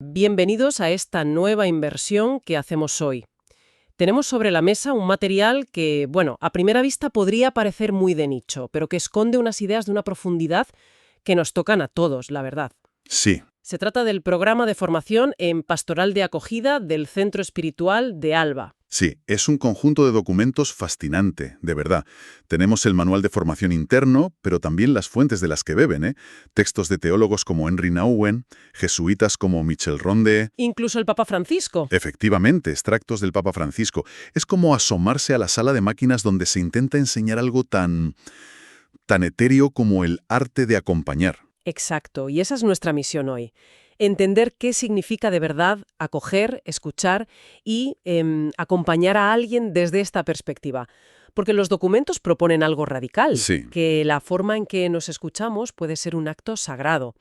Bienvenidos a esta nueva inversión que hacemos hoy. Tenemos sobre la mesa un material que, bueno, a primera vista podría parecer muy de nicho, pero que esconde unas ideas de una profundidad que nos tocan a todos, la verdad. Sí, Se trata del programa de formación en pastoral de acogida del Centro Espiritual de Alba. sí, es un conjunto de documentos fascinante, de verdad. Tenemos el manual de formación interno, pero también las fuentes de las que beben, ¿eh? Textos de teólogos como Henry Nouwen, jesuitas como Michel Ronde. Incluso el Papa Francisco. Efectivamente, extractos del Papa Francisco. Es como asomarse a la sala de máquinas donde se intenta enseñar algo tan etéreo como el arte de acompañar. Exacto, y esa es nuestra misión hoy. Entender qué significa de verdad acoger, escuchar y acompañar a alguien desde esta perspectiva. Porque los documentos proponen algo radical, Sí. que la forma en que nos escuchamos puede ser un acto sagrado.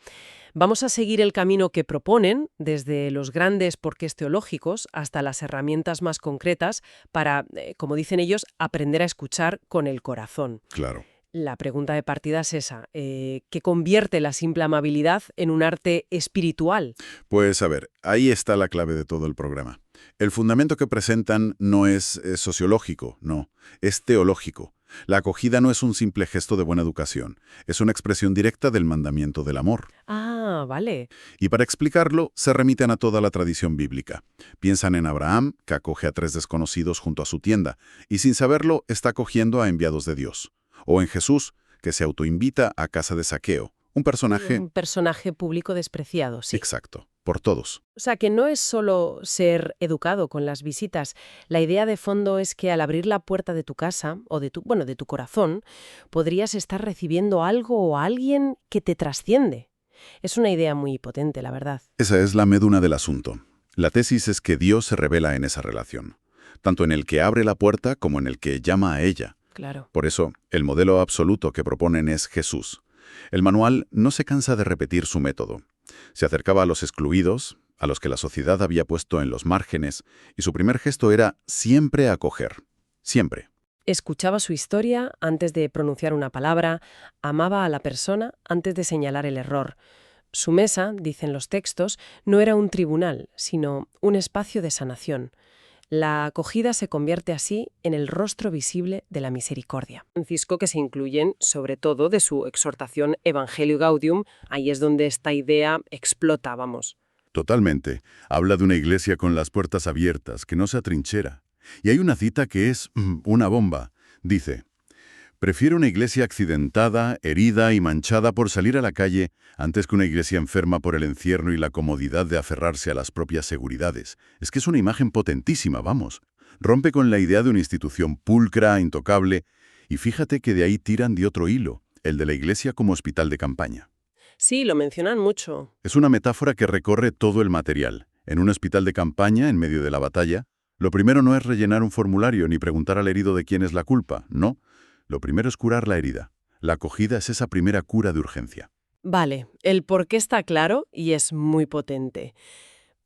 Vamos a seguir el camino que proponen, desde los grandes porqués teológicos hasta las herramientas más concretas para, como dicen ellos, aprender a escuchar con el corazón. Claro. La pregunta de partida es esa, ¿qué convierte la simple amabilidad en un arte espiritual? Pues a ver, ahí está la clave de todo el programa. El fundamento que presentan no es sociológico, no, es teológico. La acogida no es un simple gesto de buena educación, es una expresión directa del mandamiento del amor. Ah, vale. Y para explicarlo, se remiten a toda la tradición bíblica. Piensan en Abraham, que acoge a 3 desconocidos junto a su tienda, y sin saberlo está acogiendo a enviados de Dios. O en Jesús, que se autoinvita a casa de Zaqueo, un personaje... Un personaje público despreciado, sí. Exacto, por todos. O sea, que no es solo ser educado con las visitas. La idea de fondo es que al abrir la puerta de tu casa, o de tu corazón, podrías estar recibiendo algo o a alguien que te trasciende. Es una idea muy potente, la verdad. Esa es la médula del asunto. La tesis es que Dios se revela en esa relación, tanto en el que abre la puerta como en el que llama a ella. Claro. Por eso, el modelo absoluto que proponen es Jesús. El manual no se cansa de repetir su método. Se acercaba a los excluidos, a los que la sociedad había puesto en los márgenes, y su primer gesto era siempre acoger. Siempre. Escuchaba su historia antes de pronunciar una palabra, amaba a la persona antes de señalar el error. Su mesa, dicen los textos, no era un tribunal, sino un espacio de sanación. La acogida se convierte así en el rostro visible de la misericordia. Francisco, que se incluyen sobre todo de su exhortación Evangelio Gaudium, ahí es donde esta idea explota, vamos. Totalmente. Habla de una iglesia con las puertas abiertas, que no se atrinchera. Y hay una cita que es una bomba. Dice: prefiero una iglesia accidentada, herida y manchada por salir a la calle antes que una iglesia enferma por el encierro y la comodidad de aferrarse a las propias seguridades. Es que es una imagen potentísima, vamos. Rompe con la idea de una institución pulcra, intocable, y fíjate que de ahí tiran de otro hilo, el de la iglesia como hospital de campaña. Sí, lo mencionan mucho. Es una metáfora que recorre todo el material. En un hospital de campaña, en medio de la batalla, lo primero no es rellenar un formulario ni preguntar al herido de quién es la culpa, no. Lo primero es curar la herida. La acogida es esa primera cura de urgencia. Vale, el por qué está claro y es muy potente.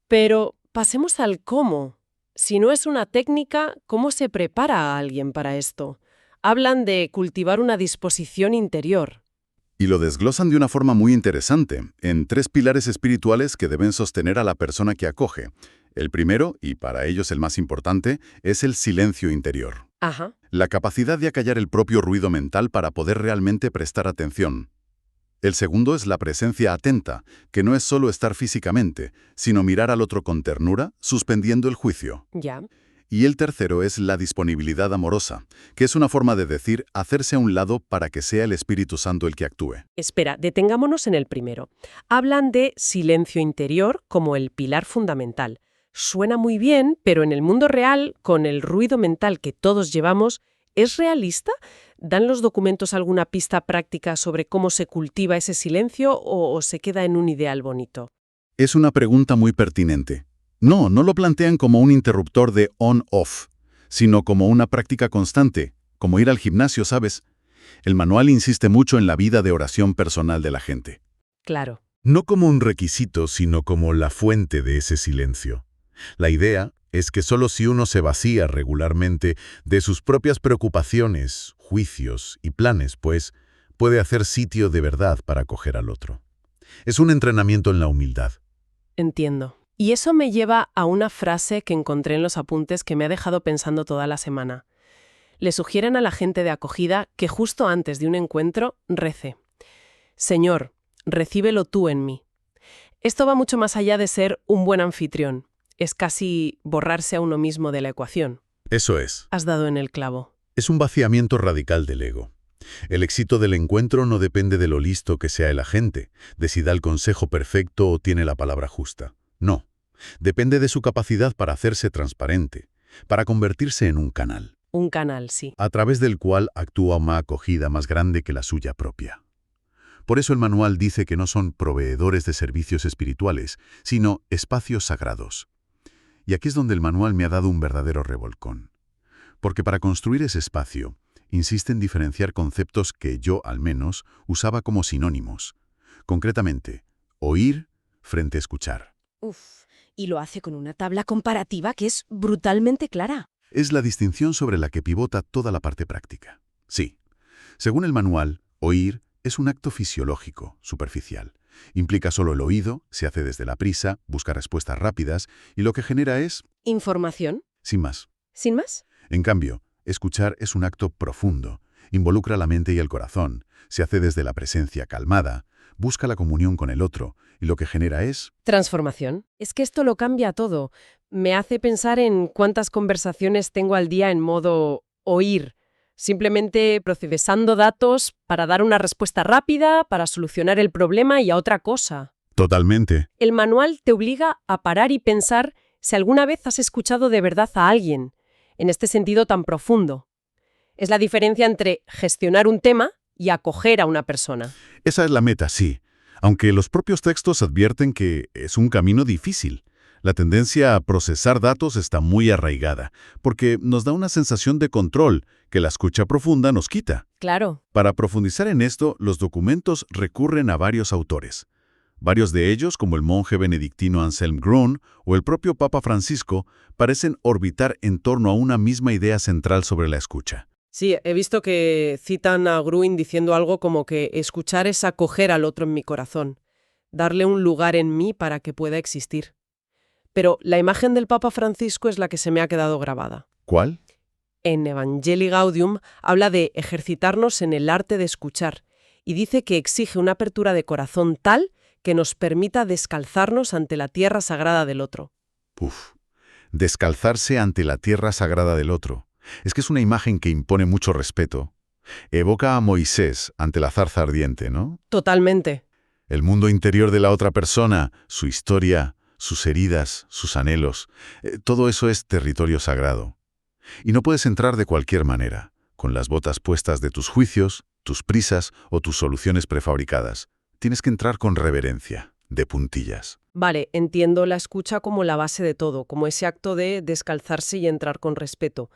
Pero pasemos al cómo. Si no es una técnica, ¿cómo se prepara a alguien para esto? Hablan de cultivar una disposición interior. Y lo desglosan de una forma muy interesante, en 3 pilares espirituales que deben sostener a la persona que acoge. El primero, y para ellos el más importante, es el silencio interior. Ajá. La capacidad de acallar el propio ruido mental para poder realmente prestar atención. El segundo es la presencia atenta, que no es solo estar físicamente, sino mirar al otro con ternura, suspendiendo el juicio. Ya. Y el tercero es la disponibilidad amorosa, que es una forma de decir hacerse a un lado para que sea el Espíritu Santo el que actúe. Espera, detengámonos en el primero. Hablan de silencio interior como el pilar fundamental. Suena muy bien, pero en el mundo real, con el ruido mental que todos llevamos, ¿es realista? ¿Dan los documentos alguna pista práctica sobre cómo se cultiva ese silencio o se queda en un ideal bonito? Es una pregunta muy pertinente. No lo plantean como un interruptor de on-off, sino como una práctica constante, como ir al gimnasio, ¿sabes? El manual insiste mucho en la vida de oración personal de la gente. Claro. No como un requisito, sino como la fuente de ese silencio. La idea es que solo si uno se vacía regularmente de sus propias preocupaciones, juicios y planes, pues, puede hacer sitio de verdad para acoger al otro. Es un entrenamiento en la humildad. Entiendo. Y eso me lleva a una frase que encontré en los apuntes que me ha dejado pensando toda la semana. Le sugieren a la gente de acogida que justo antes de un encuentro rece: Señor, recíbelo tú en mí. Esto va mucho más allá de ser un buen anfitrión. Es casi borrarse a uno mismo de la ecuación. Eso es. Has dado en el clavo. Es un vaciamiento radical del ego. El éxito del encuentro no depende de lo listo que sea el agente, de si da el consejo perfecto o tiene la palabra justa. No. Depende de su capacidad para hacerse transparente, para convertirse en un canal. Un canal, sí. A través del cual actúa una acogida más grande que la suya propia. Por eso el manual dice que no son proveedores de servicios espirituales, sino espacios sagrados. Y aquí es donde el manual me ha dado un verdadero revolcón. Porque para construir ese espacio, insiste en diferenciar conceptos que yo, al menos, usaba como sinónimos. Concretamente, oír frente a escuchar. Uf, y lo hace con una tabla comparativa que es brutalmente clara. Es la distinción sobre la que pivota toda la parte práctica. Sí, según el manual, oír es un acto fisiológico, superficial. Implica solo el oído, se hace desde la prisa, busca respuestas rápidas y lo que genera es... ¿Información? sin más. ¿Sin más? En cambio, escuchar es un acto profundo, involucra la mente y el corazón, se hace desde la presencia calmada, busca la comunión con el otro y lo que genera es... Transformación. Es que esto lo cambia todo. Me hace pensar en cuántas conversaciones tengo al día en modo oír. Simplemente procesando datos para dar una respuesta rápida, para solucionar el problema y a otra cosa. Totalmente. El manual te obliga a parar y pensar si alguna vez has escuchado de verdad a alguien, en este sentido tan profundo. Es la diferencia entre gestionar un tema y acoger a una persona. Esa es la meta, sí. Aunque los propios textos advierten que es un camino difícil. La tendencia a procesar datos está muy arraigada, porque nos da una sensación de control que la escucha profunda nos quita. Claro. Para profundizar en esto, los documentos recurren a varios autores. Varios de ellos, como el monje benedictino Anselm Grün o el propio Papa Francisco, parecen orbitar en torno a una misma idea central sobre la escucha. Sí, he visto que citan a Grün diciendo algo como que escuchar es acoger al otro en mi corazón, darle un lugar en mí para que pueda existir. Pero la imagen del Papa Francisco es la que se me ha quedado grabada. ¿Cuál? En Evangelii Gaudium habla de ejercitarnos en el arte de escuchar y dice que exige una apertura de corazón tal que nos permita descalzarnos ante la tierra sagrada del otro. Descalzarse ante la tierra sagrada del otro. Es que es una imagen que impone mucho respeto. Evoca a Moisés ante la zarza ardiente, ¿no? Totalmente. El mundo interior de la otra persona, su historia, sus heridas, sus anhelos, todo eso es territorio sagrado. Y no puedes entrar de cualquier manera, con las botas puestas de tus juicios, tus prisas o tus soluciones prefabricadas. Tienes que entrar con reverencia, de puntillas. Vale, entiendo la escucha como la base de todo, como ese acto de descalzarse y entrar con respeto.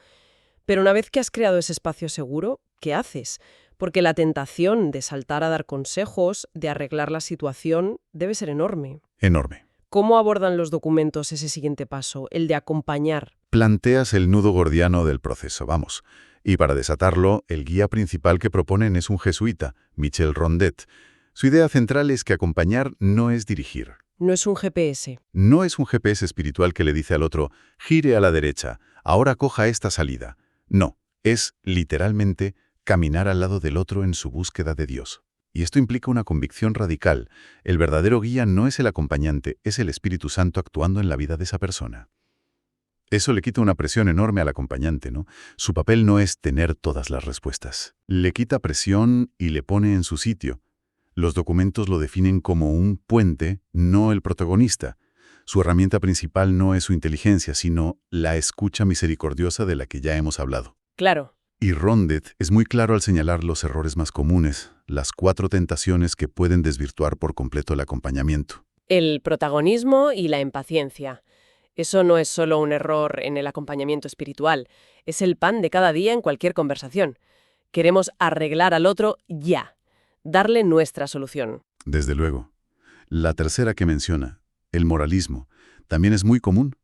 Pero una vez que has creado ese espacio seguro, ¿qué haces? Porque la tentación de saltar a dar consejos, de arreglar la situación, debe ser enorme. Enorme. ¿Cómo abordan los documentos ese siguiente paso, el de acompañar? Planteas el nudo gordiano del proceso, vamos. Y para desatarlo, el guía principal que proponen es un jesuita, Michel Rondet. Su idea central es que acompañar no es dirigir. No es un GPS. No es un GPS espiritual que le dice al otro, gire a la derecha, ahora coja esta salida. No, es, literalmente, caminar al lado del otro en su búsqueda de Dios. Y esto implica una convicción radical. El verdadero guía no es el acompañante, es el Espíritu Santo actuando en la vida de esa persona. Eso le quita una presión enorme al acompañante, ¿no? Su papel no es tener todas las respuestas. Le quita presión y le pone en su sitio. Los documentos lo definen como un puente, no el protagonista. Su herramienta principal no es su inteligencia, sino la escucha misericordiosa de la que ya hemos hablado. Claro. Y Rondet es muy claro al señalar los errores más comunes, las 4 tentaciones que pueden desvirtuar por completo el acompañamiento. El protagonismo y la impaciencia. Eso no es solo un error en el acompañamiento espiritual, es el pan de cada día en cualquier conversación. Queremos arreglar al otro ya, darle nuestra solución. Desde luego. La tercera que menciona, el moralismo, también es muy común.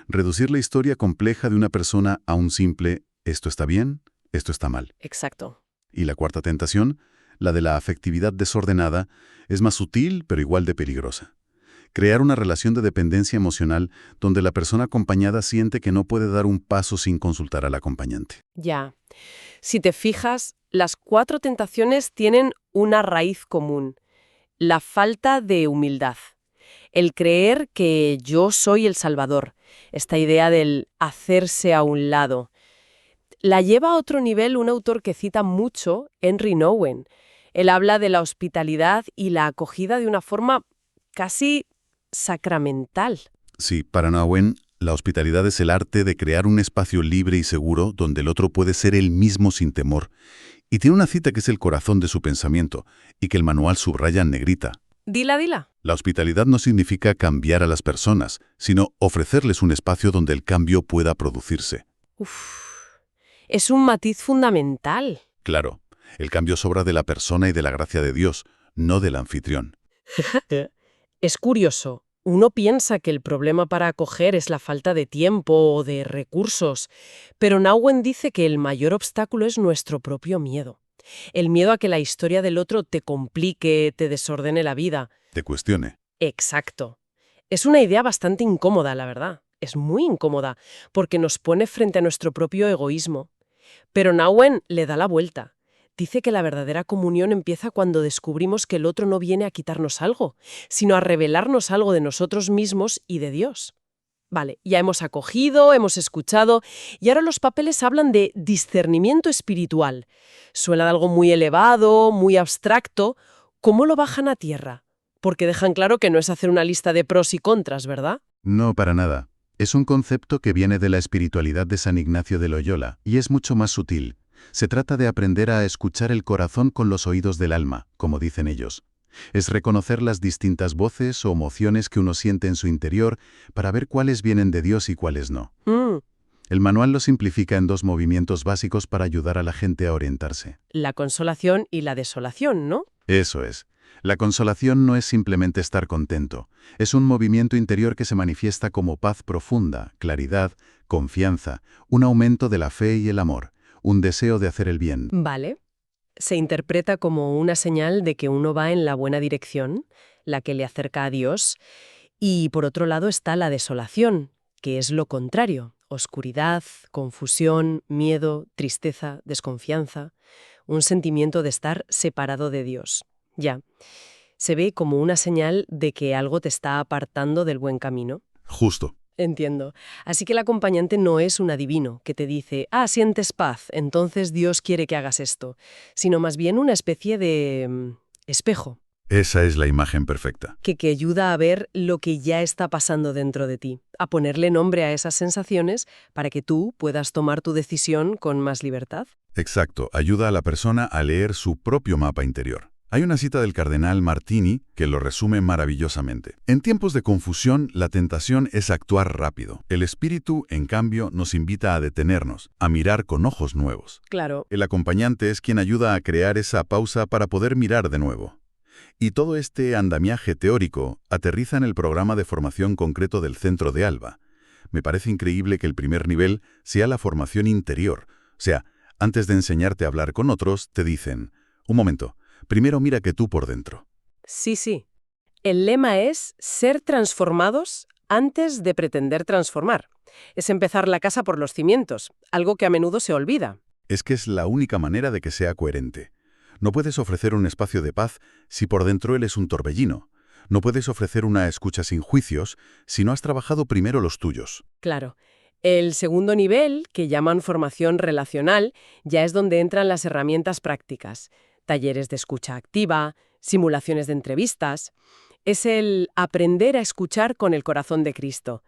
Reducir la historia compleja de una persona a un simple «esto está bien, esto está mal». Exacto. Y la cuarta tentación, la de la afectividad desordenada, es más sutil pero igual de peligrosa. Crear una relación de dependencia emocional donde la persona acompañada siente que no puede dar un paso sin consultar al acompañante. Ya. Si te fijas, las 4 tentaciones tienen una raíz común: la falta de humildad. El creer que yo soy el Salvador, esta idea del hacerse a un lado. La lleva a otro nivel un autor que cita mucho, Henry Nouwen. Él habla de la hospitalidad y la acogida de una forma casi sacramental. Sí, para Nouwen, la hospitalidad es el arte de crear un espacio libre y seguro donde el otro puede ser él mismo sin temor. Y tiene una cita que es el corazón de su pensamiento y que el manual subraya en negrita. Dila. La hospitalidad no significa cambiar a las personas, sino ofrecerles un espacio donde el cambio pueda producirse. Es un matiz fundamental. Claro, el cambio sobra de la persona y de la gracia de Dios, no del anfitrión. Es curioso. Uno piensa que el problema para acoger es la falta de tiempo o de recursos, pero Nouwen dice que el mayor obstáculo es nuestro propio miedo. El miedo a que la historia del otro te complique, te desordene la vida. Te cuestione. Exacto. Es una idea bastante incómoda, la verdad. Es muy incómoda, porque nos pone frente a nuestro propio egoísmo. Pero Nouwen le da la vuelta. Dice que la verdadera comunión empieza cuando descubrimos que el otro no viene a quitarnos algo, sino a revelarnos algo de nosotros mismos y de Dios. Vale, ya hemos acogido, hemos escuchado, y ahora los papeles hablan de discernimiento espiritual. Suena de algo muy elevado, muy abstracto. ¿Cómo lo bajan a tierra? Porque dejan claro que no es hacer una lista de pros y contras, ¿verdad? No, para nada. Es un concepto que viene de la espiritualidad de San Ignacio de Loyola, y es mucho más sutil. Se trata de aprender a escuchar el corazón con los oídos del alma, como dicen ellos. Es reconocer las distintas voces o emociones que uno siente en su interior para ver cuáles vienen de Dios y cuáles no. El manual lo simplifica en 2 movimientos básicos para ayudar a la gente a orientarse. La consolación y la desolación, ¿no? Eso es. La consolación no es simplemente estar contento. Es un movimiento interior que se manifiesta como paz profunda, claridad, confianza, un aumento de la fe y el amor, un deseo de hacer el bien. Vale. Se interpreta como una señal de que uno va en la buena dirección, la que le acerca a Dios, y por otro lado está la desolación, que es lo contrario: oscuridad, confusión, miedo, tristeza, desconfianza, un sentimiento de estar separado de Dios. Ya. Se ve como una señal de que algo te está apartando del buen camino. Justo. Entiendo. Así que el acompañante no es un adivino que te dice, sientes paz, entonces Dios quiere que hagas esto, sino más bien una especie de espejo. Esa es la imagen perfecta. Que ayuda a ver lo que ya está pasando dentro de ti, a ponerle nombre a esas sensaciones para que tú puedas tomar tu decisión con más libertad. Exacto, ayuda a la persona a leer su propio mapa interior. Hay una cita del cardenal Martini que lo resume maravillosamente. En tiempos de confusión, la tentación es actuar rápido. El espíritu, en cambio, nos invita a detenernos, a mirar con ojos nuevos. Claro. El acompañante es quien ayuda a crear esa pausa para poder mirar de nuevo. Y todo este andamiaje teórico aterriza en el programa de formación concreto del Centro de Alba. Me parece increíble que el primer nivel sea la formación interior. O sea, antes de enseñarte a hablar con otros, te dicen, un momento, primero mira que tú por dentro. Sí. El lema es ser transformados antes de pretender transformar. Es empezar la casa por los cimientos, algo que a menudo se olvida. Es que es la única manera de que sea coherente. No puedes ofrecer un espacio de paz si por dentro él es un torbellino. No puedes ofrecer una escucha sin juicios si no has trabajado primero los tuyos. Claro. El segundo nivel, que llaman formación relacional, ya es donde entran las herramientas prácticas. Talleres de escucha activa, simulaciones de entrevistas. Es el aprender a escuchar con el corazón de Cristo.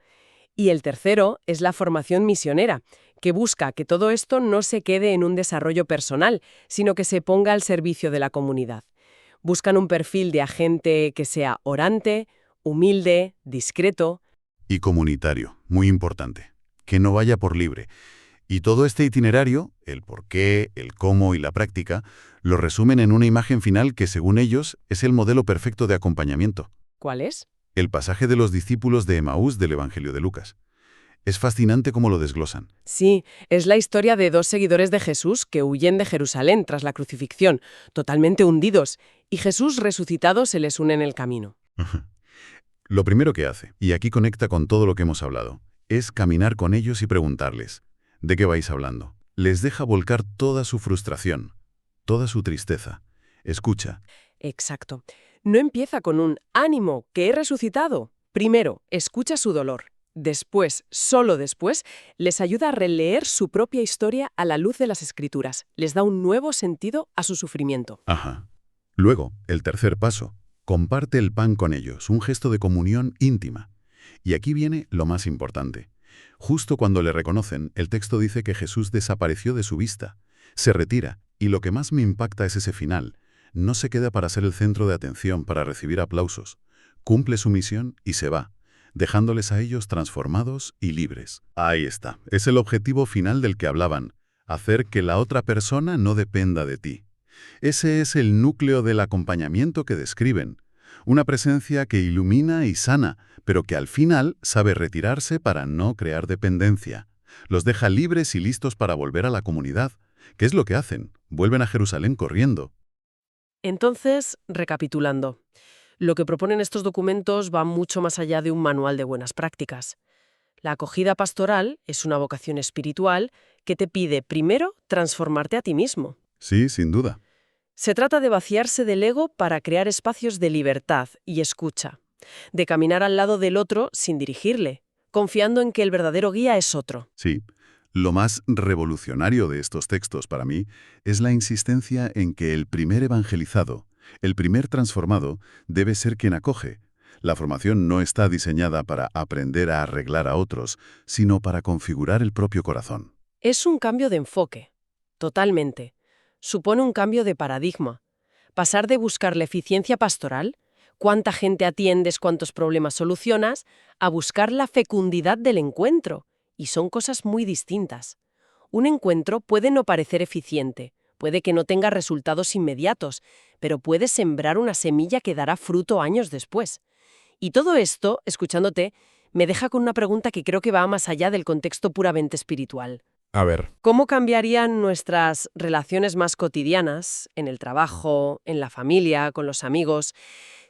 Y el tercero es la formación misionera, que busca que todo esto no se quede en un desarrollo personal, sino que se ponga al servicio de la comunidad. Buscan un perfil de agente que sea orante, humilde, discreto. Y comunitario, muy importante. Que no vaya por libre. Y todo este itinerario, el por qué, el cómo y la práctica, lo resumen en una imagen final que, según ellos, es el modelo perfecto de acompañamiento. ¿Cuál es? El pasaje de los discípulos de Emaús del Evangelio de Lucas. Es fascinante cómo lo desglosan. Sí, es la historia de 2 seguidores de Jesús que huyen de Jerusalén tras la crucifixión, totalmente hundidos, y Jesús resucitado se les une en el camino. Lo primero que hace, y aquí conecta con todo lo que hemos hablado, es caminar con ellos y preguntarles, ¿de qué vais hablando? Les deja volcar toda su frustración, toda su tristeza. Escucha. Exacto. No empieza con un ánimo, que he resucitado. Primero, escucha su dolor. Después, solo después, les ayuda a releer su propia historia a la luz de las Escrituras. Les da un nuevo sentido a su sufrimiento. Ajá. Luego, el tercer paso. Comparte el pan con ellos, un gesto de comunión íntima. Y aquí viene lo más importante. Justo cuando le reconocen, el texto dice que Jesús desapareció de su vista. Se retira, y lo que más me impacta es ese final. No se queda para ser el centro de atención, para recibir aplausos. Cumple su misión y se va, dejándoles a ellos transformados y libres. Ahí está. Es el objetivo final del que hablaban. Hacer que la otra persona no dependa de ti. Ese es el núcleo del acompañamiento que describen. Una presencia que ilumina y sana, pero que al final sabe retirarse para no crear dependencia. Los deja libres y listos para volver a la comunidad. ¿Qué es lo que hacen? Vuelven a Jerusalén corriendo. Entonces, recapitulando, lo que proponen estos documentos va mucho más allá de un manual de buenas prácticas. La acogida pastoral es una vocación espiritual que te pide, primero, transformarte a ti mismo. Sí, sin duda. Se trata de vaciarse del ego para crear espacios de libertad y escucha, de caminar al lado del otro sin dirigirle, confiando en que el verdadero guía es otro. Sí. Lo más revolucionario de estos textos para mí es la insistencia en que el primer evangelizado, el primer transformado, debe ser quien acoge. La formación no está diseñada para aprender a arreglar a otros, sino para configurar el propio corazón. Es un cambio de enfoque, totalmente. Supone un cambio de paradigma. Pasar de buscar la eficiencia pastoral, cuánta gente atiendes, cuántos problemas solucionas, a buscar la fecundidad del encuentro. Y son cosas muy distintas. Un encuentro puede no parecer eficiente, puede que no tenga resultados inmediatos, pero puede sembrar una semilla que dará fruto años después. Y todo esto, escuchándote, me deja con una pregunta que creo que va más allá del contexto puramente espiritual. A ver, ¿Cómo cambiarían nuestras relaciones más cotidianas, en el trabajo, en la familia, con los amigos,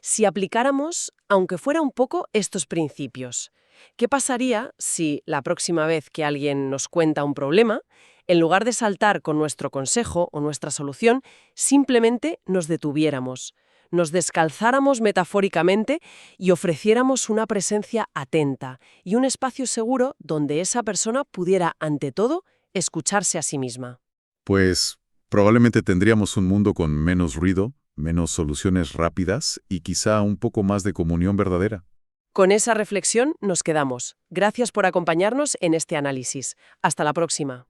si aplicáramos, aunque fuera un poco, estos principios? ¿Qué pasaría si la próxima vez que alguien nos cuenta un problema, en lugar de saltar con nuestro consejo o nuestra solución, simplemente nos detuviéramos, nos descalzáramos metafóricamente y ofreciéramos una presencia atenta y un espacio seguro donde esa persona pudiera, ante todo, escucharse a sí misma? pues probablemente tendríamos un mundo con menos ruido, menos soluciones rápidas y quizá un poco más de comunión verdadera. Con esa reflexión nos quedamos. Gracias por acompañarnos en este análisis. Hasta la próxima.